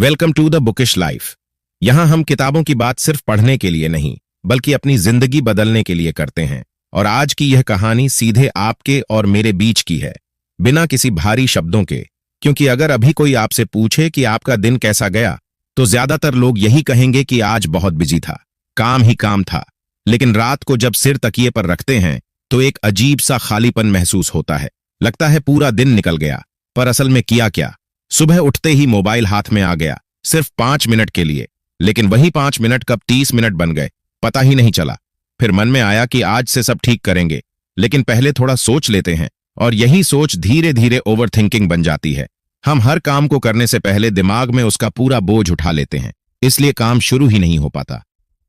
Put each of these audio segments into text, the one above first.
Welcome to the bookish life. यहाँ हम किताबों की बात सिर्फ पढ़ने के लिए नहीं बल्कि अपनी जिंदगी बदलने के लिए करते हैं। और आज की यह कहानी सीधे आपके और मेरे बीच की है, बिना किसी भारी शब्दों के। क्योंकि अगर अभी कोई आपसे पूछे कि आपका दिन कैसा गया, तो ज्यादातर लोग यही कहेंगे कि आज बहुत बिजी था, काम ही काम था। लेकिन रात को जब सिर तकिए पर रखते हैं तो एक अजीब सा खालीपन महसूस होता है। लगता है पूरा दिन निकल गया, पर असल में किया क्या। सुबह उठते ही मोबाइल हाथ में आ गया, सिर्फ 5 मिनट के लिए। लेकिन वही 5 मिनट कब 30 मिनट बन गए, पता ही नहीं चला। फिर मन में आया कि आज से सब ठीक करेंगे, लेकिन पहले थोड़ा सोच लेते हैं। और यही सोच धीरे धीरे ओवरथिंकिंग बन जाती है। हम हर काम को करने से पहले दिमाग में उसका पूरा बोझ उठा लेते हैं, इसलिए काम शुरू ही नहीं हो पाता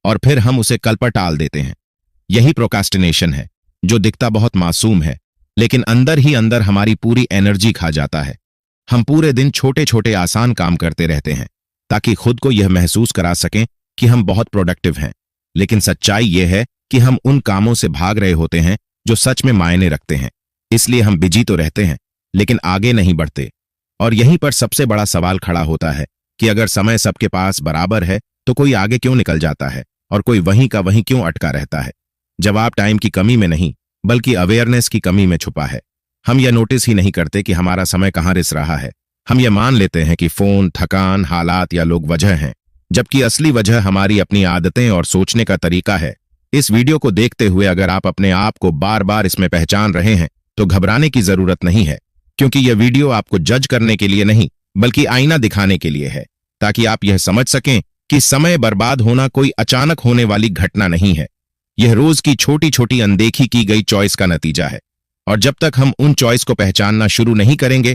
और फिर हम उसे कल पर टाल देते हैं। यही प्रोक्रास्टिनेशन है, जो दिखता बहुत मासूम है लेकिन अंदर ही अंदर हमारी पूरी एनर्जी खा जाता है। हम पूरे दिन छोटे छोटे आसान काम करते रहते हैं ताकि खुद को यह महसूस करा सकें कि हम बहुत प्रोडक्टिव हैं। लेकिन सच्चाई यह है कि हम उन कामों से भाग रहे होते हैं जो सच में मायने रखते हैं। इसलिए हम बिजी तो रहते हैं लेकिन आगे नहीं बढ़ते। और यहीं पर सबसे बड़ा सवाल खड़ा होता है कि अगर समय सबके पास बराबर है तो कोई आगे क्यों निकल जाता है और कोई वहीं का वहीं क्यों अटका रहता है। जवाब टाइम की कमी में नहीं बल्कि अवेयरनेस की कमी में छुपा है। हम यह नोटिस ही नहीं करते कि हमारा समय कहाँ रिस रहा है। हम यह मान लेते हैं कि फोन, थकान, हालात या लोग वजह हैं, जबकि असली वजह हमारी अपनी आदतें और सोचने का तरीका है। इस वीडियो को देखते हुए अगर आप अपने आप को बार बार इसमें पहचान रहे हैं तो घबराने की जरूरत नहीं है, क्योंकि यह वीडियो आपको जज करने के लिए नहीं बल्कि आईना दिखाने के लिए है, ताकि आप यह समझ सकें कि समय बर्बाद होना कोई अचानक होने वाली घटना नहीं है। यह रोज की छोटी छोटी अनदेखी की गई चॉइस का नतीजा है। और जब तक हम उन चॉइस को पहचानना शुरू नहीं करेंगे,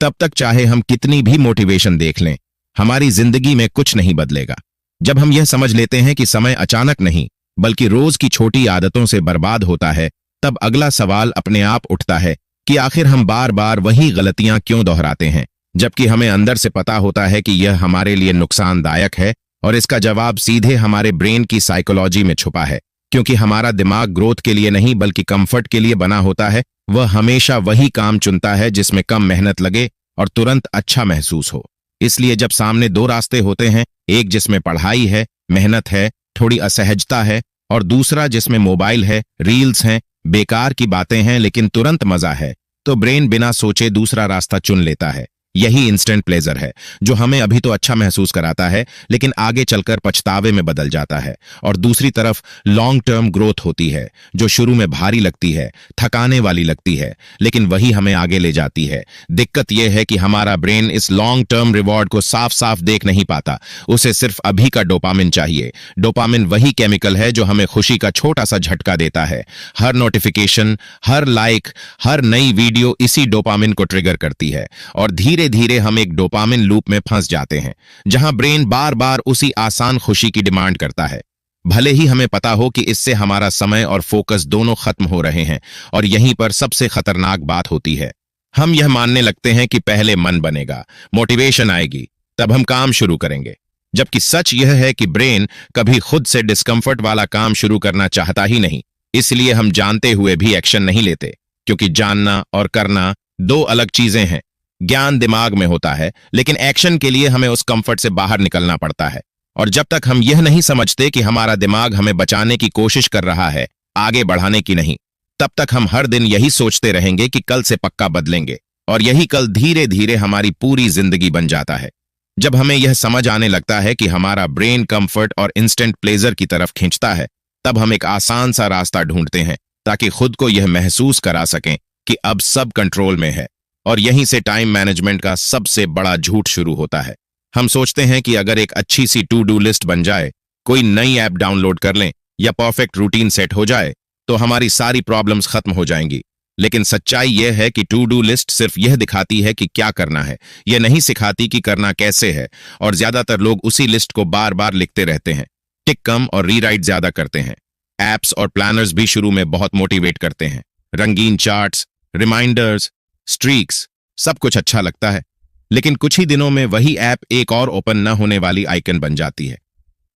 तब तक चाहे हम कितनी भी मोटिवेशन देख लें, हमारी जिंदगी में कुछ नहीं बदलेगा। जब हम यह समझ लेते हैं कि समय अचानक नहीं बल्कि रोज की छोटी आदतों से बर्बाद होता है, तब अगला सवाल अपने आप उठता है कि आखिर हम बार बार वही गलतियां क्यों दोहराते हैं, जबकि हमें अंदर से पता होता है कि यह हमारे लिए नुकसानदायक है। और इसका जवाब सीधे हमारे ब्रेन की साइकोलॉजी में छुपा है। क्योंकि हमारा दिमाग ग्रोथ के लिए नहीं बल्कि कंफर्ट के लिए बना होता है। वह हमेशा वही काम चुनता है जिसमें कम मेहनत लगे और तुरंत अच्छा महसूस हो। इसलिए जब सामने 2 रास्ते होते हैं, एक जिसमें पढ़ाई है, मेहनत है, थोड़ी असहजता है, और दूसरा जिसमें मोबाइल है, रील्स हैं, बेकार की बातें हैं लेकिन तुरंत मजा है, तो ब्रेन बिना सोचे दूसरा रास्ता चुन लेता है। यही इंस्टेंट प्लेजर है, जो हमें अभी तो अच्छा महसूस कराता है लेकिन आगे चलकर पछतावे में बदल जाता है। और दूसरी तरफ लॉन्ग टर्म ग्रोथ होती है, जो शुरू में भारी लगती है, थकाने वाली लगती है, लेकिन वही हमें आगे ले जाती है। दिक्कत यह है कि हमारा ब्रेन इस लॉन्ग टर्म रिवॉर्ड को साफ साफ देख नहीं पाता। उसे सिर्फ अभी का डोपामिन चाहिए। डोपामिन वही केमिकल है जो हमें खुशी का छोटा सा झटका देता है। हर नोटिफिकेशन, हर लाइक, हर नई वीडियो इसी डोपामिन को ट्रिगर करती है। और धीरे धीरे हम एक डोपामिन लूप में फंस जाते हैं, जहां ब्रेन बार बार उसी आसान खुशी की डिमांड करता है, भले ही हमें पता हो कि इससे हमारा समय और फोकस दोनों खत्म हो रहे हैं। और यहीं पर सबसे खतरनाक बात होती है, हम यह मानने लगते हैं कि पहले मन बनेगा, मोटिवेशन आएगी, तब हम काम शुरू करेंगे। जबकि सच यह है कि ब्रेन कभी खुद से डिस्कंफर्ट वाला काम शुरू करना चाहता ही नहीं। इसलिए हम जानते हुए भी एक्शन नहीं लेते, क्योंकि जानना और करना 2 अलग चीजें हैं। ज्ञान दिमाग में होता है, लेकिन एक्शन के लिए हमें उस कंफर्ट से बाहर निकलना पड़ता है। और जब तक हम यह नहीं समझते कि हमारा दिमाग हमें बचाने की कोशिश कर रहा है, आगे बढ़ाने की नहीं, तब तक हम हर दिन यही सोचते रहेंगे कि कल से पक्का बदलेंगे। और यही कल धीरे धीरे हमारी पूरी जिंदगी बन जाता है। जब हमें यह समझ आने लगता है कि हमारा ब्रेन कंफर्ट और इंस्टेंट प्लेजर की तरफ खींचता है, तब हम एक आसान सा रास्ता ढूंढते हैं ताकि खुद को यह महसूस करा सकें कि अब सब कंट्रोल में है। और यहीं से टाइम मैनेजमेंट का सबसे बड़ा झूठ शुरू होता है। हम सोचते हैं कि अगर एक अच्छी सी टू डू लिस्ट बन जाए, कोई नई ऐप डाउनलोड कर लें या परफेक्ट रूटीन सेट हो जाए, तो हमारी सारी प्रॉब्लम्स खत्म हो जाएंगी। लेकिन सच्चाई यह है कि टू डू लिस्ट सिर्फ यह दिखाती है कि क्या करना है, यह नहीं सिखाती कि करना कैसे है। और ज्यादातर लोग उसी लिस्ट को बार बार लिखते रहते हैं, टिक कम और रीराइट ज्यादा करते हैं। एप्स और प्लानर्स भी शुरू में बहुत मोटिवेट करते हैं, रंगीन चार्ट्स, रिमाइंडर्स, स्ट्रीक्स, सब कुछ अच्छा लगता है। लेकिन कुछ ही दिनों में वही ऐप एक और ओपन न होने वाली आइकन बन जाती है,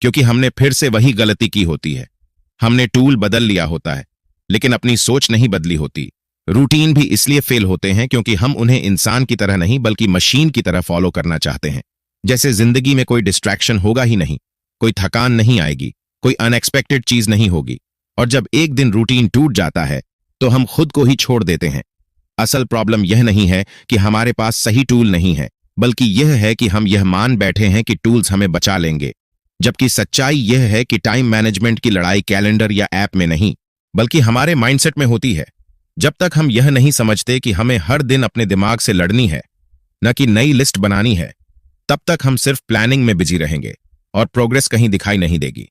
क्योंकि हमने फिर से वही गलती की होती है। हमने टूल बदल लिया होता है लेकिन अपनी सोच नहीं बदली होती। रूटीन भी इसलिए फेल होते हैं क्योंकि हम उन्हें इंसान की तरह नहीं बल्कि मशीन की तरह फॉलो करना चाहते हैं। जैसे जिंदगी में कोई डिस्ट्रैक्शन होगा ही नहीं, कोई थकान नहीं आएगी, कोई अनएक्सपेक्टेड चीज नहीं होगी। और जब एक दिन रूटीन टूट जाता है तो हम खुद को ही छोड़ देते हैं। असल प्रॉब्लम यह नहीं है कि हमारे पास सही टूल नहीं है, बल्कि यह है कि हम यह मान बैठे हैं कि टूल्स हमें बचा लेंगे। जबकि सच्चाई यह है कि टाइम मैनेजमेंट की लड़ाई कैलेंडर या ऐप में नहीं, बल्कि हमारे माइंडसेट में होती है। जब तक हम यह नहीं समझते कि हमें हर दिन अपने दिमाग से लड़नी है, न कि नई लिस्ट बनानी है, तब तक हम सिर्फ प्लानिंग में बिजी रहेंगे और प्रोग्रेस कहीं दिखाई नहीं देगी।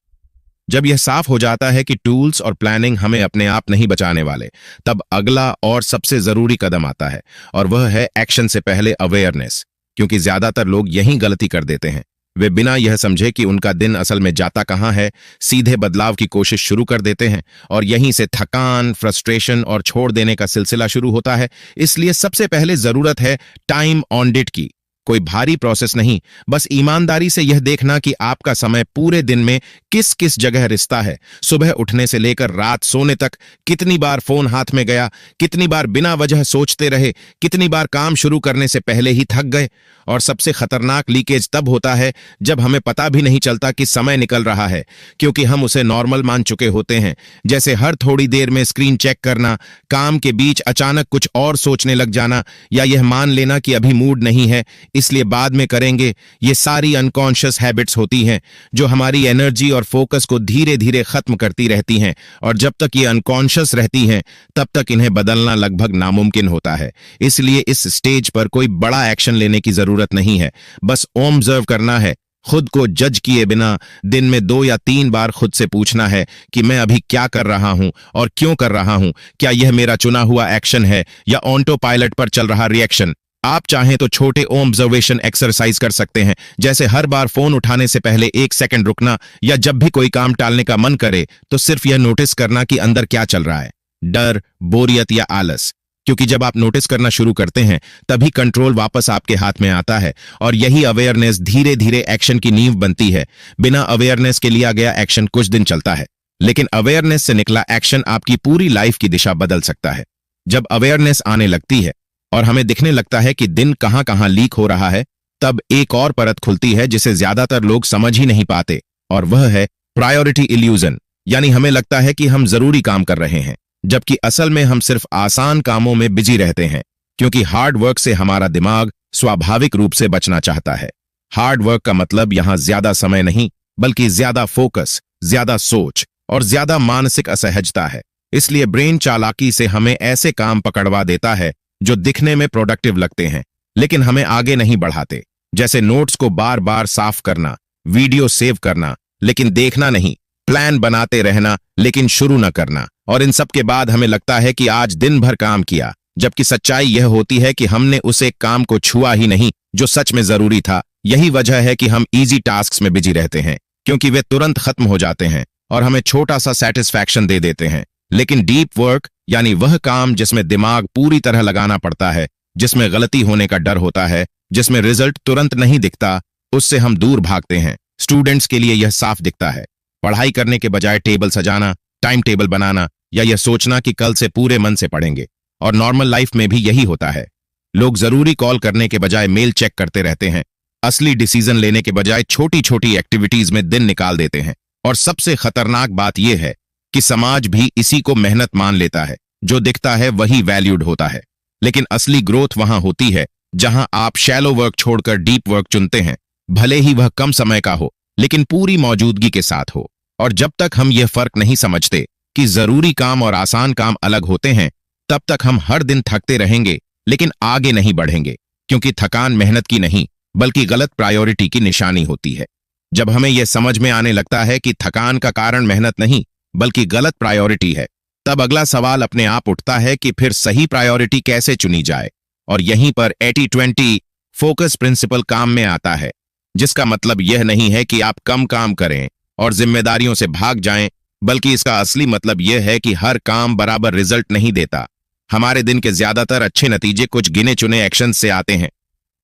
जब यह साफ हो जाता है कि टूल्स और प्लानिंग हमें अपने आप नहीं बचाने वाले, तब अगला और सबसे जरूरी कदम आता है, और वह है एक्शन से पहले अवेयरनेस। क्योंकि ज्यादातर लोग यही गलती कर देते हैं। वे बिना यह समझे कि उनका दिन असल में जाता कहां है, सीधे बदलाव की कोशिश शुरू कर देते हैं, और यहीं से थकान, फ्रस्ट्रेशन और छोड़ देने का सिलसिला शुरू होता है। इसलिए सबसे पहले जरूरत है टाइम ऑडिट की। कोई भारी प्रोसेस नहीं, बस ईमानदारी से यह देखना कि आपका समय पूरे दिन में किस किस जगह रिश्ता है। सुबह उठने से लेकर रात सोने तक कितनी बार फोन हाथ में गया, कितनी बार बिना वजह सोचते रहे, कितनी बार काम शुरू करने से पहले ही थक गए। और सबसे खतरनाक लीकेज तब होता है जब हमें पता भी नहीं चलता कि समय निकल रहा है, क्योंकि हम उसे नॉर्मल मान चुके होते हैं। जैसे हर थोड़ी देर में स्क्रीन चेक करना, काम के बीच अचानक कुछ और सोचने लग जाना, या यह मान लेना कि अभी मूड नहीं है इसलिए बाद में करेंगे। ये सारी अनकॉन्शियस हैबिट्स होती हैं जो हमारी एनर्जी और फोकस को धीरे धीरे खत्म करती रहती हैं, और जब तक ये अनकॉन्शियस रहती हैं तब तक इन्हें बदलना लगभग नामुमकिन होता है। इसलिए इस स्टेज पर कोई बड़ा एक्शन लेने की जरूरत नहीं है, बस ऑब्जर्व करना है। खुद को जज किए बिना दिन में 2 या 3 बार खुद से पूछना है कि मैं अभी क्या कर रहा हूं और क्यों कर रहा हूं। क्या यह मेरा चुना हुआ एक्शन है या ऑटो पायलट पर चल रहा रिएक्शन? आप चाहें तो छोटे ऑब्जर्वेशन एक्सरसाइज कर सकते हैं, जैसे हर बार फोन उठाने से पहले 1 सेकंड रुकना, या जब भी कोई काम टालने का मन करे तो सिर्फ यह नोटिस करना कि अंदर क्या चल रहा है, डर, बोरियत या आलस। क्योंकि जब आप नोटिस करना शुरू करते हैं तभी कंट्रोल वापस आपके हाथ में आता है, और यही अवेयरनेस धीरे धीरे एक्शन की नींव बनती है। बिना अवेयरनेस के लिया गया एक्शन कुछ दिन चलता है, लेकिन अवेयरनेस से निकला एक्शन आपकी पूरी लाइफ की दिशा बदल सकता है। जब अवेयरनेस आने लगती है और हमें दिखने लगता है कि दिन कहां कहां लीक हो रहा है, तब एक और परत खुलती है जिसे ज्यादातर लोग समझ ही नहीं पाते, और वह है प्रायोरिटी इल्यूजन। यानी हमें लगता है कि हम जरूरी काम कर रहे हैं, जबकि असल में हम सिर्फ आसान कामों में बिजी रहते हैं, क्योंकि हार्ड वर्क से हमारा दिमाग स्वाभाविक रूप से बचना चाहता है। हार्ड वर्क का मतलब यहां ज्यादा समय नहीं, बल्कि ज्यादा फोकस, ज्यादा सोच और ज्यादा मानसिक असहजता है। इसलिए ब्रेन चालाकी से हमें ऐसे काम पकड़वा देता है जो दिखने में प्रोडक्टिव लगते हैं, लेकिन हमें आगे नहीं बढ़ाते। जैसे नोट्स को बार बार साफ करना, वीडियो सेव करना लेकिन देखना नहीं, प्लान बनाते रहना लेकिन शुरू न करना। और इन सब के बाद हमें लगता है कि आज दिन भर काम किया, जबकि सच्चाई यह होती है कि हमने उस एक काम को छुआ ही नहीं जो सच में जरूरी था। यही वजह है कि हम इजी टास्क्स में बिजी रहते हैं, क्योंकि वे तुरंत खत्म हो जाते हैं और हमें छोटा सा सेटिस्फैक्शन दे देते हैं। लेकिन डीप वर्क, यानी वह काम जिसमें दिमाग पूरी तरह लगाना पड़ता है, जिसमें गलती होने का डर होता है, जिसमें रिजल्ट तुरंत नहीं दिखता, उससे हम दूर भागते हैं। स्टूडेंट्स के लिए यह साफ दिखता है। पढ़ाई करने के बजाय टेबल सजाना, टाइम टेबल बनाना, या यह सोचना कि कल से पूरे मन से पढ़ेंगे। और नॉर्मल लाइफ में भी यही होता है। लोग जरूरी कॉल करने के बजाय मेल चेक करते रहते हैं, असली डिसीजन लेने के बजाय छोटी छोटी एक्टिविटीज में दिन निकाल देते हैं। और सबसे खतरनाक बात यह है कि समाज भी इसी को मेहनत मान लेता है। जो दिखता है वही वैल्यूड होता है, लेकिन असली ग्रोथ वहां होती है जहां आप शैलो वर्क छोड़कर डीप वर्क चुनते हैं, भले ही वह कम समय का हो, लेकिन पूरी मौजूदगी के साथ हो। और जब तक हम यह फर्क नहीं समझते कि जरूरी काम और आसान काम अलग होते हैं, तब तक हम हर दिन थकते रहेंगे लेकिन आगे नहीं बढ़ेंगे, क्योंकि थकान मेहनत की नहीं बल्कि गलत प्रायोरिटी की निशानी होती है। जब हमें यह समझ में आने लगता है कि थकान का कारण मेहनत नहीं बल्कि गलत प्रायोरिटी है, तब अगला सवाल अपने आप उठता है कि फिर सही प्रायोरिटी कैसे चुनी जाए। और यहीं पर 80-20 फोकस प्रिंसिपल काम में आता है, जिसका मतलब यह नहीं है कि आप कम काम करें और जिम्मेदारियों से भाग जाएं, बल्कि इसका असली मतलब यह है कि हर काम बराबर रिजल्ट नहीं देता। हमारे दिन के ज्यादातर अच्छे नतीजे कुछ गिने चुने एक्शन से आते हैं,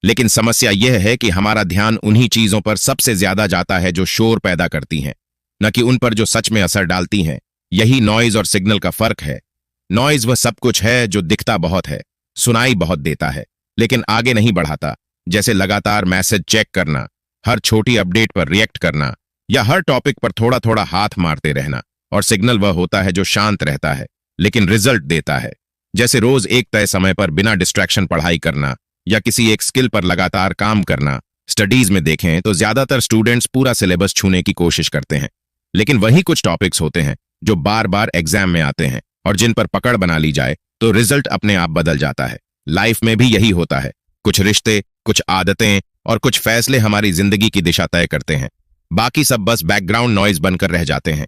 लेकिन समस्या यह है कि हमारा ध्यान उन्हीं चीजों पर सबसे ज्यादा जाता है जो शोर पैदा करती हैं, न कि उन पर जो सच में असर डालती हैं। यही नॉइज और सिग्नल का फर्क है। नॉइज वह सब कुछ है जो दिखता बहुत है, सुनाई बहुत देता है, लेकिन आगे नहीं बढ़ाता। जैसे लगातार मैसेज चेक करना, हर छोटी अपडेट पर रिएक्ट करना या हर टॉपिक पर थोड़ा थोड़ा हाथ मारते रहना। और सिग्नल वह होता है जो शांत रहता है लेकिन रिजल्ट देता है। जैसे रोज एक तय समय पर बिना डिस्ट्रैक्शन पढ़ाई करना या किसी एक स्किल पर लगातार काम करना। स्टडीज में देखें तो ज्यादातर स्टूडेंट्स पूरा सिलेबस छूने की कोशिश करते हैं, लेकिन वही कुछ टॉपिक्स होते हैं जो बार बार एग्जाम में आते हैं और जिन पर पकड़ बना ली जाए तो रिजल्ट अपने आप बदल जाता है। लाइफ में भी यही होता है। कुछ रिश्ते, कुछ आदतें और कुछ फैसले हमारी जिंदगी की दिशा तय करते हैं। बाकी सब बस बैकग्राउंड नॉइज बनकर रह जाते हैं।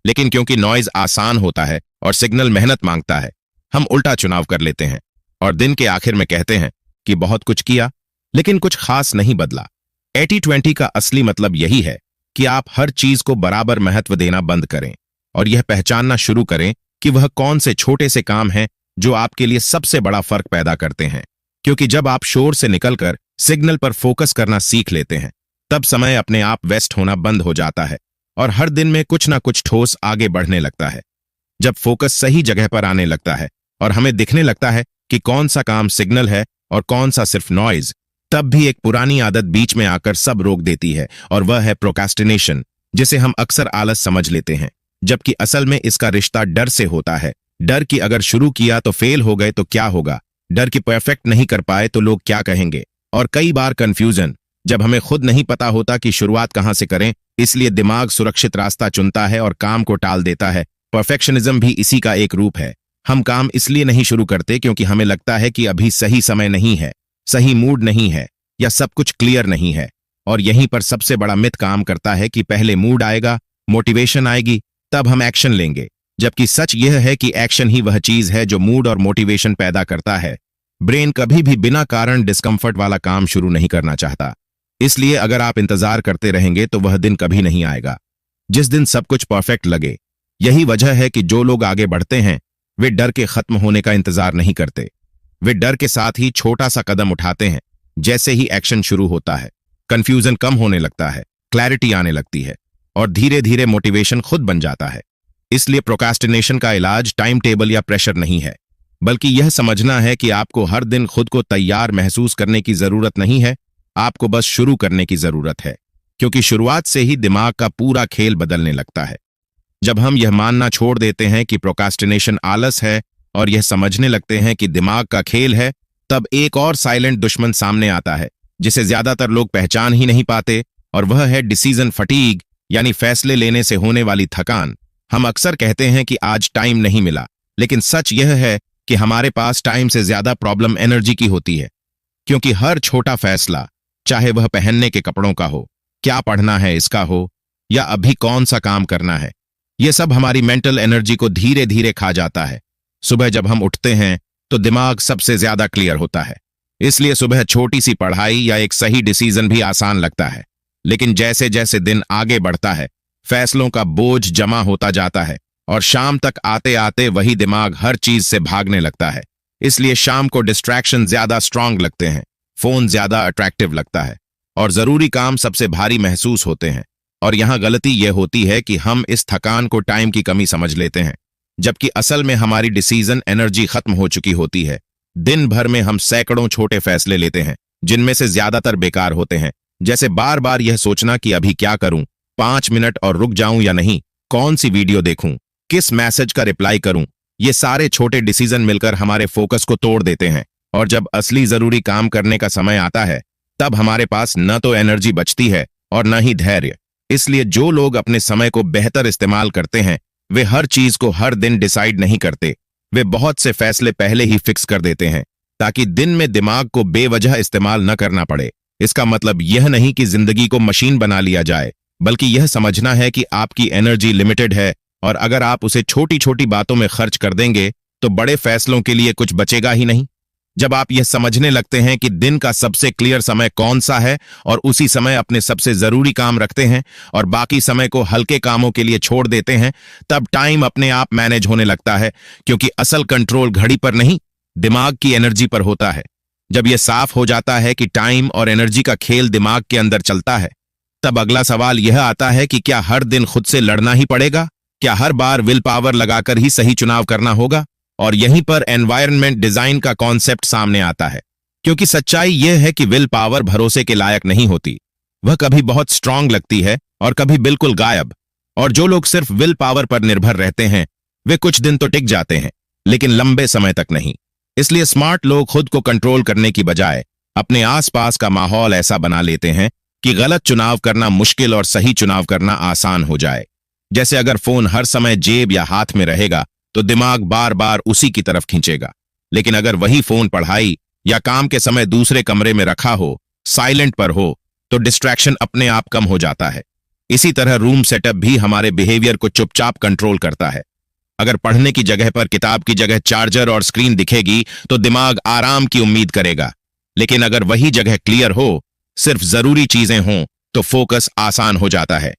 लेकिन क्योंकि नॉइज आसान होता है और सिग्नल मेहनत मांगता है, हम उल्टा चुनाव कर लेते हैं और दिन के आखिर में कहते हैं कि बहुत कुछ किया लेकिन कुछ खास नहीं बदला। 80-20 का असली मतलब यही है कि आप हर चीज को बराबर महत्व देना बंद करें और यह पहचानना शुरू करें कि वह कौन से छोटे से काम हैं जो आपके लिए सबसे बड़ा फर्क पैदा करते हैं। क्योंकि जब आप शोर से निकलकर सिग्नल पर फोकस करना सीख लेते हैं, तब समय अपने आप वेस्ट होना बंद हो जाता है और हर दिन में कुछ ना कुछ ठोस आगे बढ़ने लगता है। जब फोकस सही जगह पर आने लगता है और हमें दिखने लगता है कि कौन सा काम सिग्नल है और कौन सा सिर्फ नॉइज, तब भी एक पुरानी आदत बीच में आकर सब रोक देती है और वह है प्रोक्रास्टिनेशन, जिसे हम अक्सर आलस समझ लेते हैं, जबकि असल में इसका रिश्ता डर से होता है। डर कि अगर शुरू किया तो फेल हो गए तो क्या होगा, डर कि परफेक्ट नहीं कर पाए तो लोग क्या कहेंगे, और कई बार कंफ्यूजन, जब हमें खुद नहीं पता होता कि शुरुआत कहां से करें, इसलिए दिमाग सुरक्षित रास्ता चुनता है और काम को टाल देता है। परफेक्शनिज्म भी इसी का एक रूप है। हम काम इसलिए नहीं शुरू करते क्योंकि हमें लगता है कि अभी सही समय नहीं है, सही मूड नहीं है या सब कुछ क्लियर नहीं है। और यहीं पर सबसे बड़ा मिथ काम करता है कि पहले मूड आएगा, मोटिवेशन आएगी, तब हम एक्शन लेंगे, जबकि सच यह है कि एक्शन ही वह चीज है जो मूड और मोटिवेशन पैदा करता है। ब्रेन कभी भी बिना कारण डिस्कम्फर्ट वाला काम शुरू नहीं करना चाहता, इसलिए अगर आप इंतजार करते रहेंगे तो वह दिन कभी नहीं आएगा जिस दिन सब कुछ परफेक्ट लगे। यही वजह है कि जो लोग आगे बढ़ते हैं वे डर के खत्म होने का इंतजार नहीं करते, वे डर के साथ ही छोटा सा कदम उठाते हैं। जैसे ही एक्शन शुरू होता है, कंफ्यूजन कम होने लगता है, क्लैरिटी आने लगती है और धीरे धीरे मोटिवेशन खुद बन जाता है। इसलिए प्रोक्रास्टिनेशन का इलाज टाइम टेबल या प्रेशर नहीं है, बल्कि यह समझना है कि आपको हर दिन खुद को तैयार महसूस करने की जरूरत नहीं है, आपको बस शुरू करने की जरूरत है। क्योंकि शुरुआत से ही दिमाग का पूरा खेल बदलने लगता है। जब हम यह मानना छोड़ देते हैं कि प्रोक्रास्टिनेशन आलस है और यह समझने लगते हैं कि दिमाग का खेल है, तब एक और साइलेंट दुश्मन सामने आता है जिसे ज्यादातर लोग पहचान ही नहीं पाते, और वह है डिसीजन फटीग, यानी फैसले लेने से होने वाली थकान। हम अक्सर कहते हैं कि आज टाइम नहीं मिला, लेकिन सच यह है कि हमारे पास टाइम से ज्यादा प्रॉब्लम एनर्जी की होती है। क्योंकि हर छोटा फैसला, चाहे वह पहनने के कपड़ों का हो, क्या पढ़ना है इसका हो, या अभी कौन सा काम करना है, यह सब हमारी मेंटल एनर्जी को धीरे धीरे खा जाता है। सुबह जब हम उठते हैं तो दिमाग सबसे ज्यादा क्लियर होता है, इसलिए सुबह छोटी सी पढ़ाई या एक सही डिसीजन भी आसान लगता है। लेकिन जैसे जैसे दिन आगे बढ़ता है, फैसलों का बोझ जमा होता जाता है और शाम तक आते आते वही दिमाग हर चीज से भागने लगता है। इसलिए शाम को डिस्ट्रैक्शन ज्यादा स्ट्रांग लगते हैं, फोन ज्यादा अट्रैक्टिव लगता है और जरूरी काम सबसे भारी महसूस होते हैं। और यहां गलती यह होती है कि हम इस थकान को टाइम की कमी समझ लेते हैं, जबकि असल में हमारी डिसीजन एनर्जी खत्म हो चुकी होती है। दिन भर में हम सैकड़ों छोटे फैसले लेते हैं, जिनमें से ज्यादातर बेकार होते हैं। जैसे बार बार यह सोचना कि अभी क्या करूं, 5 मिनट और रुक जाऊं या नहीं, कौन सी वीडियो देखूं, किस मैसेज का रिप्लाई करूं। ये सारे छोटे डिसीजन मिलकर हमारे फोकस को तोड़ देते हैं, और जब असली जरूरी काम करने का समय आता है, तब हमारे पास न तो एनर्जी बचती है और न ही धैर्य। इसलिए जो लोग अपने समय को बेहतर इस्तेमाल करते हैं, वे हर चीज को हर दिन डिसाइड नहीं करते, वे बहुत से फैसले पहले ही फिक्स कर देते हैं ताकि दिन में दिमाग को बेवजह इस्तेमाल न करना पड़े। इसका मतलब यह नहीं कि जिंदगी को मशीन बना लिया जाए, बल्कि यह समझना है कि आपकी एनर्जी लिमिटेड है और अगर आप उसे छोटी छोटी बातों में खर्च कर देंगे तो बड़े फैसलों के लिए कुछ बचेगा ही नहीं। जब आप यह समझने लगते हैं कि दिन का सबसे क्लियर समय कौन सा है और उसी समय अपने सबसे जरूरी काम रखते हैं और बाकी समय को हल्के कामों के लिए छोड़ देते हैं, तब टाइम अपने आप मैनेज होने लगता है। क्योंकि असल कंट्रोल घड़ी पर नहीं, दिमाग की एनर्जी पर होता है। जब यह साफ हो जाता है कि टाइम और एनर्जी का खेल दिमाग के अंदर चलता है, तब अगला सवाल यह आता है कि क्या हर दिन खुद से लड़ना ही पड़ेगा? क्या हर बार विल पावर लगाकर ही सही चुनाव करना होगा? और यहीं पर एनवायरनमेंट डिजाइन का कॉन्सेप्ट सामने आता है, क्योंकि सच्चाई यह है कि विल पावर भरोसे के लायक नहीं होती। वह कभी बहुत स्ट्रांग लगती है और कभी बिल्कुल गायब। और जो लोग सिर्फ विल पावर पर निर्भर रहते हैं वे कुछ दिन तो टिक जाते हैं, लेकिन लंबे समय तक नहीं। इसलिए स्मार्ट लोग खुद को कंट्रोल करने की बजाय अपने आसपास का माहौल ऐसा बना लेते हैं कि गलत चुनाव करना मुश्किल और सही चुनाव करना आसान हो जाए। जैसे अगर फोन हर समय जेब या हाथ में रहेगा तो दिमाग बार बार उसी की तरफ खींचेगा, लेकिन अगर वही फोन पढ़ाई या काम के समय दूसरे कमरे में रखा हो, साइलेंट पर हो, तो डिस्ट्रैक्शन अपने आप कम हो जाता है। इसी तरह रूम सेटअप भी हमारे बिहेवियर को चुपचाप कंट्रोल करता है। अगर पढ़ने की जगह पर किताब की जगह चार्जर और स्क्रीन दिखेगी तो दिमाग आराम की उम्मीद करेगा, लेकिन अगर वही जगह क्लियर हो, सिर्फ जरूरी चीजें हों, तो फोकस आसान हो जाता है।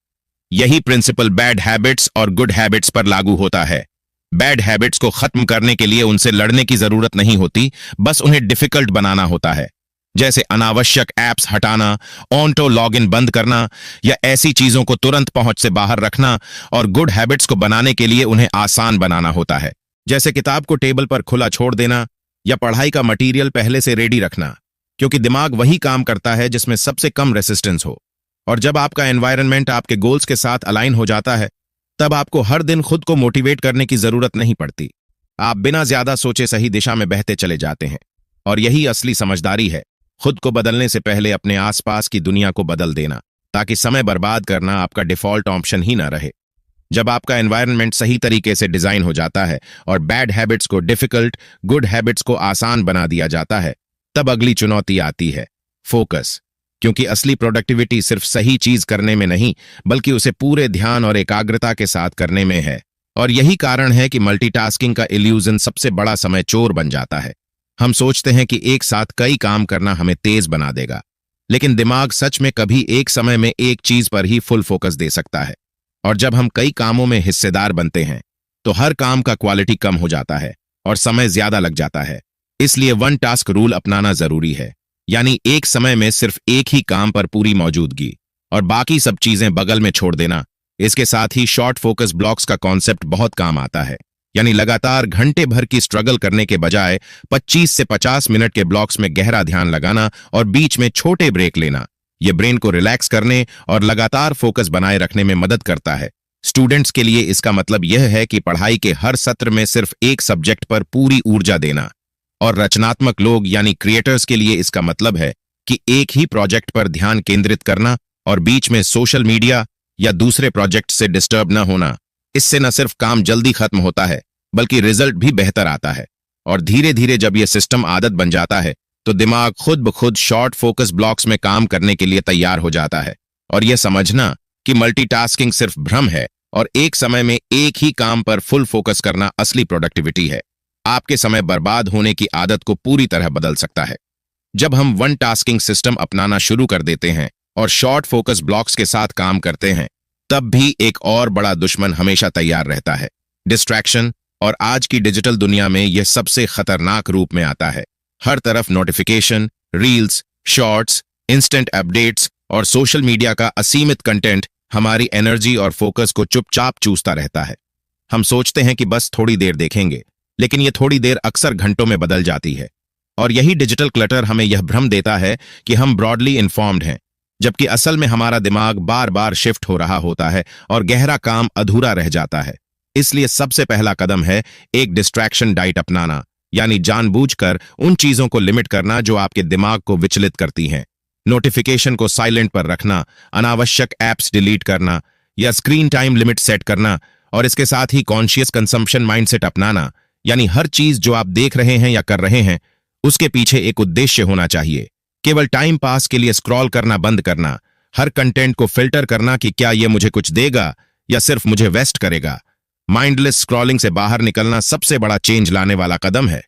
यही प्रिंसिपल बैड हैबिट्स और गुड हैबिट्स पर लागू होता है। बैड हैबिट्स को खत्म करने के लिए उनसे लड़ने की जरूरत नहीं होती, बस उन्हें डिफिकल्ट बनाना होता है। जैसे अनावश्यक ऐप्स हटाना, ऑटो लॉगिन बंद करना या ऐसी चीजों को तुरंत पहुंच से बाहर रखना। और गुड हैबिट्स को बनाने के लिए उन्हें आसान बनाना होता है, जैसे किताब को टेबल पर खुला छोड़ देना या पढ़ाई का मटेरियल पहले से रेडी रखना, क्योंकि दिमाग वही काम करता है जिसमें सबसे कम रेसिस्टेंस हो। और जब आपका एनवायरनमेंट आपके गोल्स के साथ अलाइन हो जाता है, तब आपको हर दिन खुद को मोटिवेट करने की जरूरत नहीं पड़ती। आप बिना ज्यादा सोचे सही दिशा में बहते चले जाते हैं। और यही असली समझदारी है, खुद को बदलने से पहले अपने आसपास की दुनिया को बदल देना, ताकि समय बर्बाद करना आपका डिफॉल्ट ऑप्शन ही ना रहे। जब आपका एनवायरनमेंट सही तरीके से डिजाइन हो जाता है और बैड हैबिट्स को डिफिकल्ट, गुड हैबिट्स को आसान बना दिया जाता है, तब अगली चुनौती आती है फोकस। क्योंकि असली प्रोडक्टिविटी सिर्फ सही चीज करने में नहीं, बल्कि उसे पूरे ध्यान और एकाग्रता के साथ करने में है। और यही कारण है कि मल्टीटास्किंग का इल्यूजन सबसे बड़ा समय चोर बन जाता है। हम सोचते हैं कि एक साथ कई काम करना हमें तेज बना देगा, लेकिन दिमाग सच में कभी एक समय में एक चीज पर ही फुल फोकस दे सकता है। और जब हम कई कामों में हिस्सेदार बनते हैं तो हर काम का क्वालिटी कम हो जाता है और समय ज्यादा लग जाता है। इसलिए वन टास्क रूल अपनाना जरूरी है, यानी एक समय में सिर्फ एक ही काम पर पूरी मौजूदगी और बाकी सब चीजें बगल में छोड़ देना। इसके साथ ही शॉर्ट फोकस ब्लॉक्स का कॉन्सेप्ट बहुत काम आता है, यानी लगातार घंटे भर की स्ट्रगल करने के बजाय 25 से 50 मिनट के ब्लॉक्स में गहरा ध्यान लगाना और बीच में छोटे ब्रेक लेना। यह ब्रेन को रिलैक्स करने और लगातार फोकस बनाए रखने में मदद करता है। स्टूडेंट्स के लिए इसका मतलब यह है कि पढ़ाई के हर सत्र में सिर्फ एक सब्जेक्ट पर पूरी ऊर्जा देना, और रचनात्मक लोग यानी क्रिएटर्स के लिए इसका मतलब है कि एक ही प्रोजेक्ट पर ध्यान केंद्रित करना और बीच में सोशल मीडिया या दूसरे प्रोजेक्ट से डिस्टर्ब न होना। इससे न सिर्फ काम जल्दी खत्म होता है, बल्कि रिजल्ट भी बेहतर आता है। और धीरे धीरे जब यह सिस्टम आदत बन जाता है तो दिमाग खुद ब खुद शॉर्ट फोकस ब्लॉक्स में काम करने के लिए तैयार हो जाता है। और यह समझना कि मल्टीटास्किंग सिर्फ भ्रम है और एक समय में एक ही काम पर फुल फोकस करना असली प्रोडक्टिविटी है, आपके समय बर्बाद होने की आदत को पूरी तरह बदल सकता है। जब हम वन टास्किंग सिस्टम अपनाना शुरू कर देते हैं और शॉर्ट फोकस ब्लॉक्स के साथ काम करते हैं, तब भी एक और बड़ा दुश्मन हमेशा तैयार रहता है, डिस्ट्रैक्शन। और आज की डिजिटल दुनिया में यह सबसे खतरनाक रूप में आता है। हर तरफ notification, reels, shorts, instant updates और सोशल मीडिया का असीमित कंटेंट हमारी एनर्जी और फोकस को चुपचाप चूसता रहता है। हम सोचते हैं कि बस थोड़ी देर देखेंगे, लेकिन यह थोड़ी देर अक्सर घंटों में बदल जाती है। और यही डिजिटल क्लटर हमें यह भ्रम देता है कि हम ब्रॉडली इन्फॉर्म्ड हैं, जबकि असल में हमारा दिमाग बार बार शिफ्ट हो रहा होता है और गहरा काम अधूरा रह जाता है। इसलिए सबसे पहला कदम है एक डिस्ट्रैक्शन डाइट अपनाना, यानी जानबूझकर उन चीजों को लिमिट करना जो आपके दिमाग को विचलित करती हैं। नोटिफिकेशन को साइलेंट पर रखना, अनावश्यक ऐप्स डिलीट करना या स्क्रीन टाइम लिमिट सेट करना। और इसके साथ ही कॉन्शियस कंजम्पशन माइंडसेट अपनाना, यानी हर चीज जो आप देख रहे हैं या कर रहे हैं उसके पीछे एक उद्देश्य होना चाहिए। केवल टाइम पास के लिए स्क्रॉल करना बंद करना, हर कंटेंट को फिल्टर करना कि क्या यह मुझे कुछ देगा या सिर्फ मुझे वेस्ट करेगा। माइंडलेस स्क्रॉलिंग से बाहर निकलना सबसे बड़ा चेंज लाने वाला कदम है,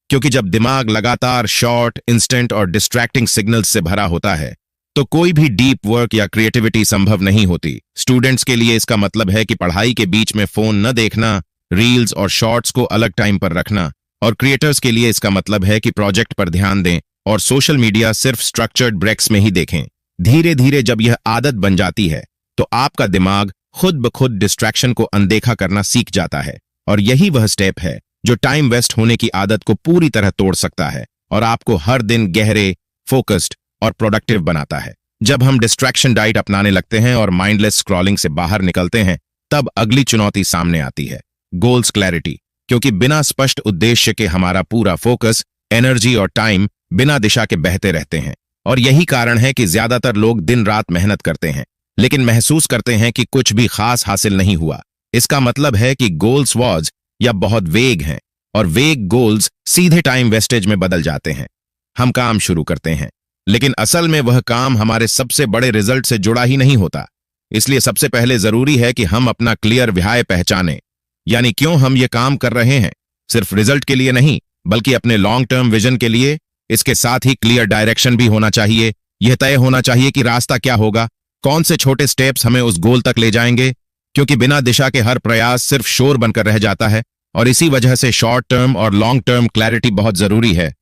क्योंकि जब दिमाग लगातार शॉर्ट, इंस्टेंट और डिस्ट्रैक्टिंग सिग्नल्स से भरा होता है तो कोई भी डीप वर्क या क्रिएटिविटी संभव नहीं होती। स्टूडेंट्स के लिए इसका मतलब है कि पढ़ाई के बीच में फोन न देखना, रील्स और शॉर्ट्स को अलग टाइम पर रखना। और क्रिएटर्स के लिए इसका मतलब है कि प्रोजेक्ट पर ध्यान दें और सोशल मीडिया सिर्फ स्ट्रक्चर्ड ब्रेक्स में ही देखें। धीरे धीरे जब यह आदत बन जाती है तो आपका दिमाग खुद ब खुद डिस्ट्रैक्शन को अनदेखा करना सीख जाता है। और यही वह स्टेप है जो टाइम वेस्ट होने की आदत को पूरी तरह तोड़ सकता है और आपको हर दिन गहरे, फोकस्ड और प्रोडक्टिव बनाता है। जब हम डिस्ट्रैक्शन डाइट अपनाने लगते हैं और माइंडलेस स्क्रॉलिंग से बाहर निकलते हैं, तब अगली चुनौती सामने आती है, गोल्स क्लैरिटी। क्योंकि बिना स्पष्ट उद्देश्य के हमारा पूरा फोकस, एनर्जी और टाइम बिना दिशा के बहते रहते हैं। और यही कारण है कि ज्यादातर लोग दिन रात मेहनत करते हैं, लेकिन महसूस करते हैं कि कुछ भी खास हासिल नहीं हुआ। इसका मतलब है कि गोल्स वॉज या बहुत वेग हैं, और वेग गोल्स सीधे टाइम वेस्टेज में बदल जाते हैं। हम काम शुरू करते हैं, लेकिन असल में वह काम हमारे सबसे बड़े रिजल्ट से जुड़ा ही नहीं होता। इसलिए सबसे पहले जरूरी है कि हम अपना क्लियर व्याय पहचानें, यानी क्यों हम ये काम कर रहे हैं। सिर्फ रिजल्ट के लिए नहीं, बल्कि अपने लॉन्ग टर्म विजन के लिए। इसके साथ ही क्लियर डायरेक्शन भी होना चाहिए। यह तय होना चाहिए कि रास्ता क्या होगा, कौन से छोटे स्टेप्स हमें उस गोल तक ले जाएंगे। क्योंकि बिना दिशा के हर प्रयास सिर्फ शोर बनकर रह जाता है, और इसी वजह से शॉर्ट टर्म और लॉन्ग टर्म क्लैरिटी बहुत जरूरी है।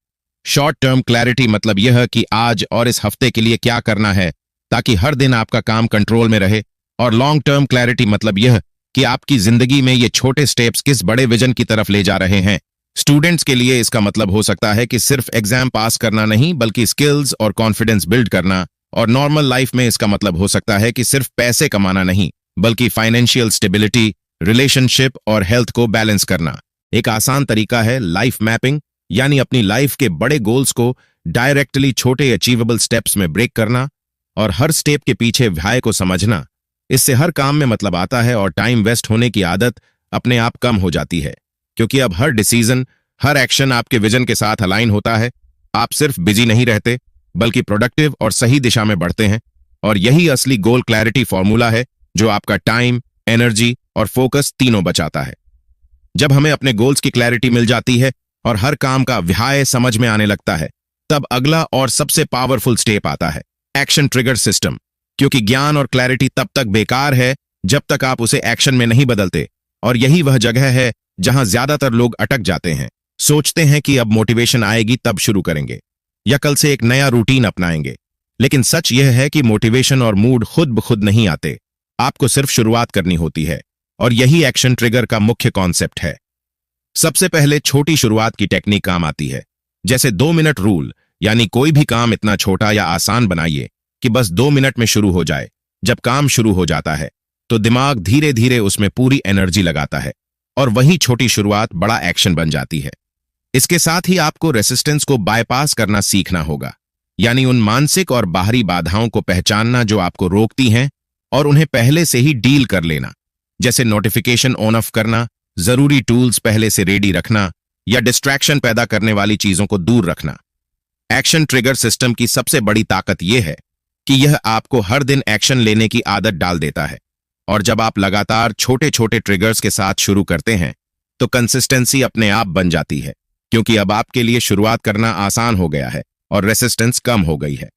शॉर्ट टर्म क्लैरिटी मतलब यह कि आज और इस हफ्ते के लिए क्या करना है, ताकि हर दिन आपका काम कंट्रोल में रहे। और लॉन्ग टर्म क्लैरिटी मतलब यह कि आपकी जिंदगी में ये छोटे स्टेप्स किस बड़े विजन की तरफ ले जा रहे हैं। स्टूडेंट्स के लिए इसका मतलब हो सकता है कि सिर्फ एग्जाम पास करना नहीं, बल्कि स्किल्स और कॉन्फिडेंस बिल्ड करना। और नॉर्मल लाइफ में इसका मतलब हो सकता है कि सिर्फ पैसे कमाना नहीं, बल्कि फाइनेंशियल स्टेबिलिटी, रिलेशनशिप और हेल्थ को बैलेंस करना। एक आसान तरीका है लाइफ मैपिंग, यानी अपनी लाइफ के बड़े गोल्स को डायरेक्टली छोटे अचीवेबल स्टेप्स में ब्रेक करना और हर स्टेप के पीछे व्याय को समझना। इससे हर काम में मतलब आता है और टाइम वेस्ट होने की आदत अपने आप कम हो जाती है। क्योंकि अब हर डिसीजन, हर एक्शन आपके विजन के साथ अलाइन होता है। आप सिर्फ बिजी नहीं रहते, बल्कि प्रोडक्टिव और सही दिशा में बढ़ते हैं। और यही असली गोल क्लैरिटी फॉर्मूला है, जो आपका टाइम, एनर्जी और फोकस तीनों बचाता है। जब हमें अपने गोल्स की क्लैरिटी मिल जाती है और हर काम का व्याय समझ में आने लगता है, तब अगला और सबसे पावरफुल स्टेप आता है, एक्शन ट्रिगर सिस्टम। क्योंकि ज्ञान और क्लैरिटी तब तक बेकार है जब तक आप उसे एक्शन में नहीं बदलते। और यही वह जगह है जहां ज्यादातर लोग अटक जाते हैं। सोचते हैं कि अब मोटिवेशन आएगी तब शुरू करेंगे, या कल से एक नया रूटीन अपनाएंगे। लेकिन सच यह है कि मोटिवेशन और मूड खुद ब खुद नहीं आते, आपको सिर्फ शुरुआत करनी होती है। और यही एक्शन ट्रिगर का मुख्य कॉन्सेप्ट है। सबसे पहले छोटी शुरुआत की टेक्निक काम आती है, जैसे 2 मिनट रूल। यानी कोई भी काम इतना छोटा या आसान बनाइए कि बस 2 मिनट में शुरू हो जाए। जब काम शुरू हो जाता है तो दिमाग धीरे धीरे उसमें पूरी एनर्जी लगाता है, और वही छोटी शुरुआत बड़ा एक्शन बन जाती है। इसके साथ ही आपको रेसिस्टेंस को बायपास करना सीखना होगा, यानी उन मानसिक और बाहरी बाधाओं को पहचानना जो आपको रोकती हैं, और उन्हें पहले से ही डील कर लेना। जैसे नोटिफिकेशन ऑन ऑफ करना, जरूरी टूल्स पहले से रेडी रखना, या डिस्ट्रैक्शन पैदा करने वाली चीजों को दूर रखना। एक्शन ट्रिगर सिस्टम की सबसे बड़ी ताकत यह है कि यह आपको हर दिन एक्शन लेने की आदत डाल देता है। और जब आप लगातार छोटे छोटे ट्रिगर्स के साथ शुरू करते हैं, तो कंसिस्टेंसी अपने आप बन जाती है। क्योंकि अब आपके लिए शुरुआत करना आसान हो गया है और रेसिस्टेंस कम हो गई है।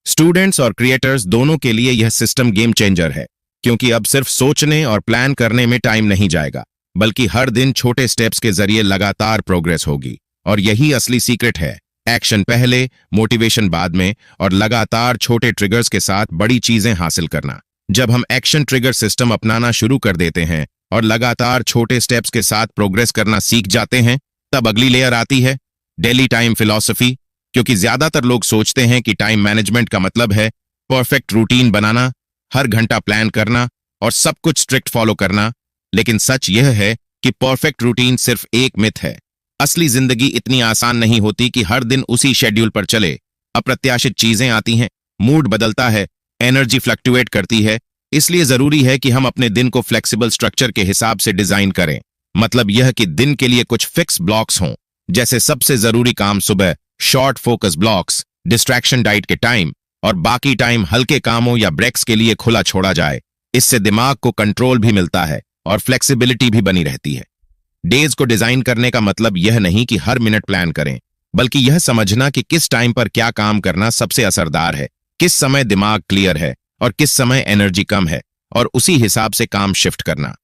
स्टूडेंट्स और क्रिएटर्स दोनों के लिए यह सिस्टम गेम चेंजर है। क्योंकि अब सिर्फ सोचने और प्लान करने में टाइम नहीं जाएगा, बल्कि हर दिन छोटे स्टेप्स के जरिए लगातार प्रोग्रेस होगी। और यही असली सीक्रेट है, एक्शन पहले, मोटिवेशन बाद में, और लगातार छोटे ट्रिगर्स के साथ बड़ी चीजें हासिल करना। जब हम एक्शन ट्रिगर सिस्टम अपनाना शुरू कर देते हैं और लगातार छोटे स्टेप्स के साथ प्रोग्रेस करना सीख जाते हैं, तब अगली लेयर आती है डेली टाइम फिलॉसफी। क्योंकि ज्यादातर लोग सोचते हैं कि टाइम मैनेजमेंट का मतलब है परफेक्ट रूटीन बनाना, हर घंटा प्लान करना और सब कुछ स्ट्रिक्ट फॉलो करना। लेकिन सच यह है कि परफेक्ट रूटीन सिर्फ एक मिथ है। असली जिंदगी इतनी आसान नहीं होती कि हर दिन उसी शेड्यूल पर चले। अप्रत्याशित चीजें आती हैं, मूड बदलता है, एनर्जी फ्लक्चुएट करती है। इसलिए जरूरी है कि हम अपने दिन को फ्लेक्सिबल स्ट्रक्चर के हिसाब से डिजाइन करें। मतलब यह कि दिन के लिए कुछ फिक्स ब्लॉक्स हों, जैसे सबसे जरूरी काम सुबह, short focus blocks, distraction diet के टाइम, और बाकी टाइम हल्के कामों या ब्रेक्स के लिए खुला छोड़ा जाए। इससे दिमाग को कंट्रोल भी मिलता है और फ्लेक्सिबिलिटी भी बनी रहती है। डेज को डिजाइन करने का मतलब यह नहीं कि हर मिनट प्लान करें, बल्कि यह समझना कि किस टाइम पर क्या काम करना सबसे असरदार है, किस समय दिमाग क्लियर है और किस समय एनर्जी कम है, और उसी हिसाब से काम शिफ्ट करना।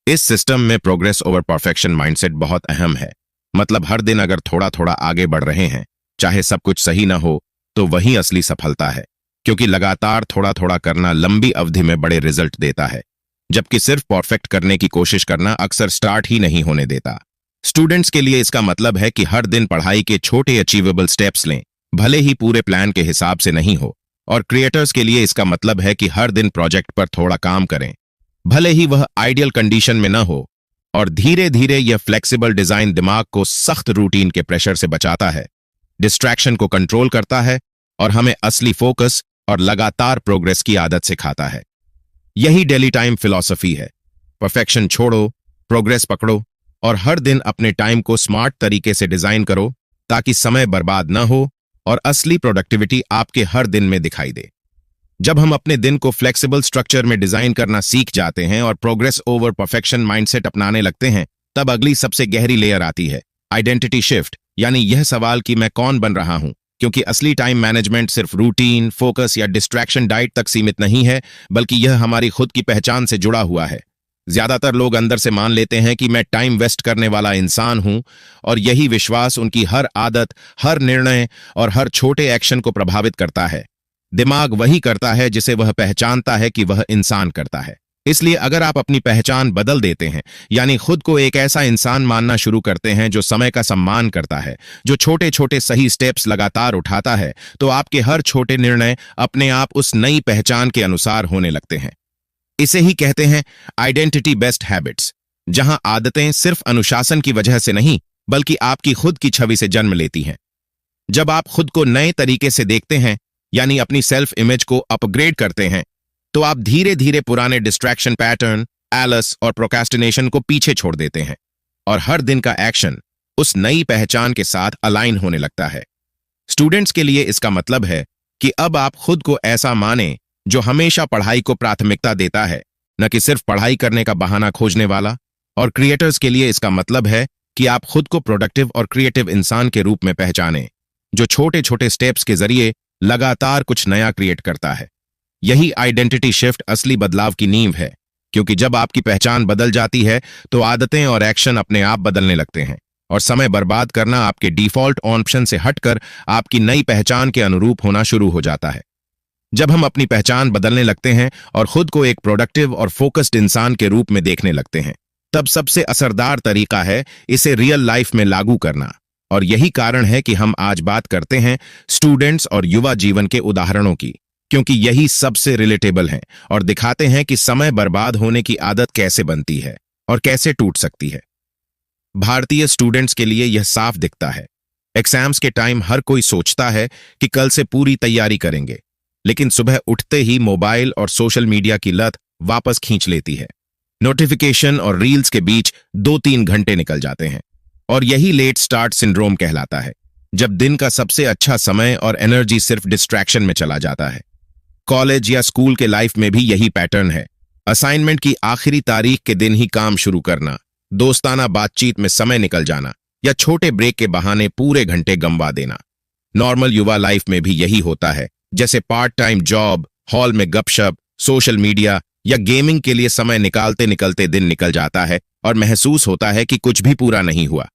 इस सिस्टम में प्रोग्रेस ओवर परफेक्शन माइंडसेट बहुत अहम है। मतलब हर दिन अगर थोड़ा थोड़ा आगे बढ़ रहे हैं, चाहे सब कुछ सही ना हो, तो वही असली सफलता है। क्योंकि लगातार थोड़ा थोड़ा करना लंबी अवधि में बड़े रिजल्ट देता है, जबकि सिर्फ परफेक्ट करने की कोशिश करना अक्सर स्टार्ट ही नहीं होने देता। स्टूडेंट्स के लिए इसका मतलब है कि हर दिन पढ़ाई के छोटे अचीवेबल स्टेप्स लें, भले ही पूरे प्लान के हिसाब से नहीं हो, और क्रिएटर्स के लिए इसका मतलब है कि हर दिन प्रोजेक्ट पर थोड़ा काम करें, भले ही वह आइडियल कंडीशन में न हो। और धीरे धीरे यह फ्लेक्सिबल डिजाइन दिमाग को सख्त रूटीन के प्रेशर से बचाता है, डिस्ट्रैक्शन को कंट्रोल करता है और हमें असली फोकस और लगातार प्रोग्रेस की आदत सिखाता है। यही डेली टाइम फिलॉसफी है। परफेक्शन छोड़ो, प्रोग्रेस पकड़ो और हर दिन अपने टाइम को स्मार्ट तरीके से डिजाइन करो ताकि समय बर्बाद न हो और असली प्रोडक्टिविटी आपके हर दिन में दिखाई दे। जब हम अपने दिन को फ्लेक्सिबल स्ट्रक्चर में डिजाइन करना सीख जाते हैं और प्रोग्रेस ओवर परफेक्शन माइंडसेट अपनाने लगते हैं, तब अगली सबसे गहरी लेयर आती है, आइडेंटिटी शिफ्ट, यानी यह सवाल कि मैं कौन बन रहा हूं। क्योंकि असली टाइम मैनेजमेंट सिर्फ रूटीन, फोकस या डिस्ट्रैक्शन डाइट तक सीमित नहीं है, बल्कि यह हमारी खुद की पहचान से जुड़ा हुआ है। ज्यादातर लोग अंदर से मान लेते हैं कि मैं टाइम वेस्ट करने वाला इंसान हूं, और यही विश्वास उनकी हर आदत, हर निर्णय और हर छोटे एक्शन को प्रभावित करता है। दिमाग वही करता है जिसे वह पहचानता है कि वह इंसान करता है। इसलिए अगर आप अपनी पहचान बदल देते हैं, यानी खुद को एक ऐसा इंसान मानना शुरू करते हैं जो समय का सम्मान करता है, जो छोटे छोटे सही स्टेप्स लगातार उठाता है, तो आपके हर छोटे निर्णय अपने आप उस नई पहचान के अनुसार होने लगते हैं। इसे ही कहते हैं आइडेंटिटी बेस्ड हैबिट्स, जहां आदतें सिर्फ अनुशासन की वजह से नहीं, बल्कि आपकी खुद की छवि से जन्म लेती हैं। जब आप खुद को नए तरीके से देखते हैं, यानी अपनी सेल्फ इमेज को अपग्रेड करते हैं, तो आप धीरे धीरे पुराने डिस्ट्रैक्शन पैटर्न, एलस और प्रोक्रेस्टिनेशन को पीछे छोड़ देते हैं और हर दिन का एक्शन उस नई पहचान के साथ अलाइन होने लगता है। स्टूडेंट्स के लिए इसका मतलब है कि अब आप खुद को ऐसा माने जो हमेशा पढ़ाई को प्राथमिकता देता है, न कि सिर्फ पढ़ाई करने का बहाना खोजने वाला। और क्रिएटर्स के लिए इसका मतलब है कि आप खुद को प्रोडक्टिव और क्रिएटिव इंसान के रूप में पहचानें, जो छोटे छोटे स्टेप्स के जरिए लगातार कुछ नया क्रिएट करता है। यही आइडेंटिटी शिफ्ट असली बदलाव की नींव है, क्योंकि जब आपकी पहचान बदल जाती है तो आदतें और एक्शन अपने आप बदलने लगते हैं और समय बर्बाद करना आपके डिफॉल्ट ऑप्शन से हटकर आपकी नई पहचान के अनुरूप होना शुरू हो जाता है। जब हम अपनी पहचान बदलने लगते हैं और खुद को एक प्रोडक्टिव और फोकस्ड इंसान के रूप में देखने लगते हैं, तब सबसे असरदार तरीका है इसे रियल लाइफ में लागू करना। और यही कारण है कि हम आज बात करते हैं स्टूडेंट्स और युवा जीवन के उदाहरणों की, क्योंकि यही सबसे रिलेटेबल हैं और दिखाते हैं कि समय बर्बाद होने की आदत कैसे बनती है और कैसे टूट सकती है। भारतीय स्टूडेंट्स के लिए यह साफ दिखता है। एग्जाम्स के टाइम हर कोई सोचता है कि कल से पूरी तैयारी करेंगे, लेकिन सुबह उठते ही मोबाइल और सोशल मीडिया की लत वापस खींच लेती है। नोटिफिकेशन और रील्स के बीच 2-3 घंटे निकल जाते हैं और यही लेट स्टार्ट सिंड्रोम कहलाता है, जब दिन का सबसे अच्छा समय और एनर्जी सिर्फ डिस्ट्रैक्शन में चला जाता है। कॉलेज या स्कूल के लाइफ में भी यही पैटर्न है। असाइनमेंट की आखिरी तारीख के दिन ही काम शुरू करना, दोस्ताना बातचीत में समय निकल जाना या छोटे ब्रेक के बहाने पूरे घंटे गंवा देना। नॉर्मल युवा लाइफ में भी यही होता है, जैसे पार्ट टाइम जॉब, हॉल में गपशप, सोशल मीडिया या गेमिंग के लिए समय निकालते निकलते दिन निकल जाता है और महसूस होता है कि कुछ भी पूरा नहीं हुआ।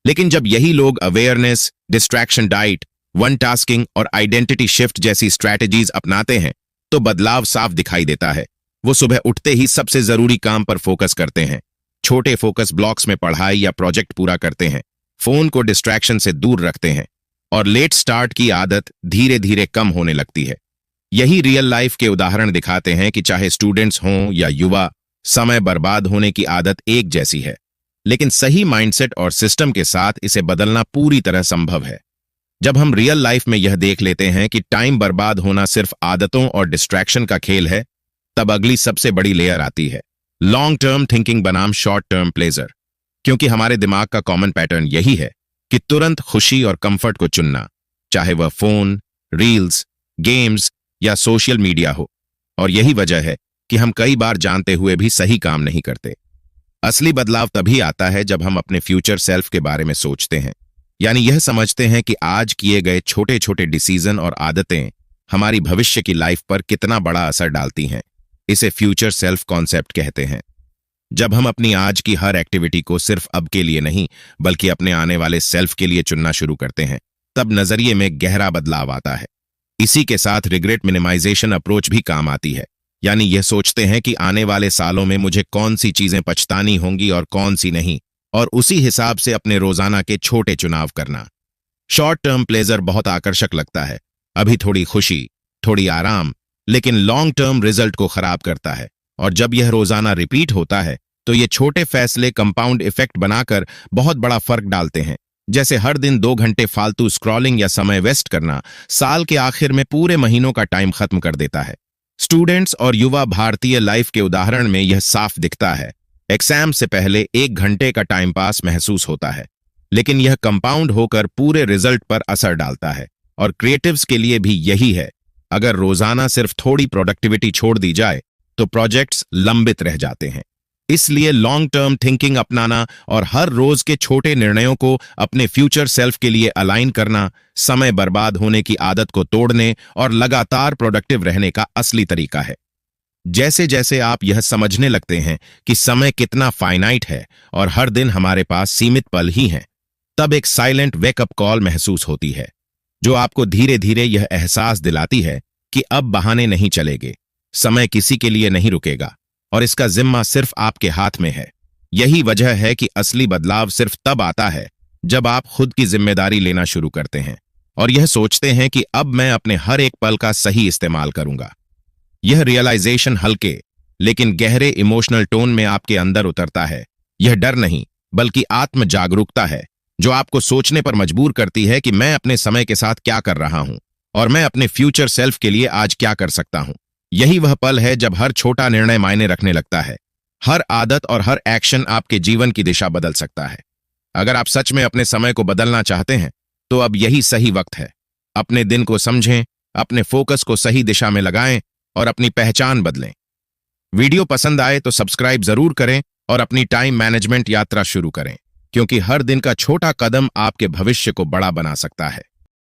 लेकिन जब यही लोग awareness, distraction diet, one tasking और आइडेंटिटी शिफ्ट जैसी स्ट्रैटेजीज अपनाते हैं, तो बदलाव साफ दिखाई देता है। वो सुबह उठते ही सबसे जरूरी काम पर फोकस करते हैं, छोटे फोकस ब्लॉक्स में पढ़ाई या प्रोजेक्ट पूरा करते हैं, फोन को डिस्ट्रैक्शन से दूर रखते हैं और लेट स्टार्ट की आदत धीरे धीरे कम होने लगती है। यही रियल लाइफ के उदाहरण दिखाते हैं कि चाहे स्टूडेंट्स हों या युवा, समय बर्बाद होने की आदत एक जैसी है, लेकिन सही माइंडसेट और सिस्टम के साथ इसे बदलना पूरी तरह संभव है। जब हम रियल लाइफ में यह देख लेते हैं कि टाइम बर्बाद होना सिर्फ आदतों और डिस्ट्रैक्शन का खेल है, तब अगली सबसे बड़ी लेयर आती है लॉन्ग टर्म थिंकिंग बनाम शॉर्ट टर्म प्लेजर। क्योंकि हमारे दिमाग का कॉमन पैटर्न यही है कि तुरंत खुशी और कंफर्ट को चुनना, चाहे वह फोन, रील्स, गेम्स या सोशल मीडिया हो। और यही वजह है कि हम कई बार जानते हुए भी सही काम नहीं करते। असली बदलाव तभी आता है जब हम अपने फ्यूचर सेल्फ के बारे में सोचते हैं, यानी यह समझते हैं कि आज किए गए छोटे छोटे डिसीजन और आदतें हमारी भविष्य की लाइफ पर कितना बड़ा असर डालती हैं। इसे फ्यूचर सेल्फ कॉन्सेप्ट कहते हैं। जब हम अपनी आज की हर एक्टिविटी को सिर्फ अब के लिए नहीं, बल्कि अपने आने वाले सेल्फ के लिए चुनना शुरू करते हैं, तब नजरिए में गहरा बदलाव आता है। इसी के साथ रिग्रेट मिनिमाइजेशन अप्रोच भी काम आती है, यानी यह सोचते हैं कि आने वाले सालों में मुझे कौन सी चीजें पछतानी होंगी और कौन सी नहीं, और उसी हिसाब से अपने रोजाना के छोटे चुनाव करना। शॉर्ट टर्म प्लेजर बहुत आकर्षक लगता है। अभी थोड़ी खुशी, थोड़ी आराम, लेकिन लॉन्ग टर्म रिजल्ट को खराब करता है। और जब यह रोजाना रिपीट होता है तो ये छोटे फैसले कंपाउंड इफेक्ट बनाकर बहुत बड़ा फर्क डालते हैं। जैसे हर दिन 2 घंटे फालतू स्क्रॉलिंग या समय वेस्ट करना साल के आखिर में पूरे महीनों का टाइम खत्म कर देता है। स्टूडेंट्स और युवा भारतीय लाइफ के उदाहरण में यह साफ दिखता है। एग्जाम से पहले 1 घंटे का टाइम पास महसूस होता है, लेकिन यह कंपाउंड होकर पूरे रिजल्ट पर असर डालता है। और क्रिएटिव्स के लिए भी यही है। अगर रोजाना सिर्फ थोड़ी प्रोडक्टिविटी छोड़ दी जाए तो प्रोजेक्ट्स लंबित रह जाते हैं। इसलिए लॉन्ग टर्म थिंकिंग अपनाना और हर रोज के छोटे निर्णयों को अपने फ्यूचर सेल्फ के लिए अलाइन करना समय बर्बाद होने की आदत को तोड़ने और लगातार प्रोडक्टिव रहने का असली तरीका है। जैसे जैसे आप यह समझने लगते हैं कि समय कितना फाइनाइट है और हर दिन हमारे पास सीमित पल ही हैं, तब एक साइलेंट वेकअप कॉल महसूस होती है, जो आपको धीरे धीरे यह एहसास दिलाती है कि अब बहाने नहीं चलेंगे, समय किसी के लिए नहीं रुकेगा और इसका जिम्मा सिर्फ आपके हाथ में है। यही वजह है कि असली बदलाव सिर्फ तब आता है जब आप खुद की जिम्मेदारी लेना शुरू करते हैं और यह सोचते हैं कि अब मैं अपने हर एक पल का सही इस्तेमाल करूंगा। यह रियलाइजेशन हल्के लेकिन गहरे इमोशनल टोन में आपके अंदर उतरता है। यह डर नहीं बल्कि आत्म जागरूकता है, जो आपको सोचने पर मजबूर करती है कि मैं अपने समय के साथ क्या कर रहा हूं और मैं अपने फ्यूचर सेल्फ के लिए आज क्या कर सकता हूं। यही वह पल है जब हर छोटा निर्णय मायने रखने लगता है। हर आदत और हर एक्शन आपके जीवन की दिशा बदल सकता है। अगर आप सच में अपने समय को बदलना चाहते हैं तो अब यही सही वक्त है। अपने दिन को समझें, अपने फोकस को सही दिशा में लगाएं और अपनी पहचान बदलें। वीडियो पसंद आए तो सब्सक्राइब जरूर करें और अपनी टाइम मैनेजमेंट यात्रा शुरू करें, क्योंकि हर दिन का छोटा कदम आपके भविष्य को बड़ा बना सकता है।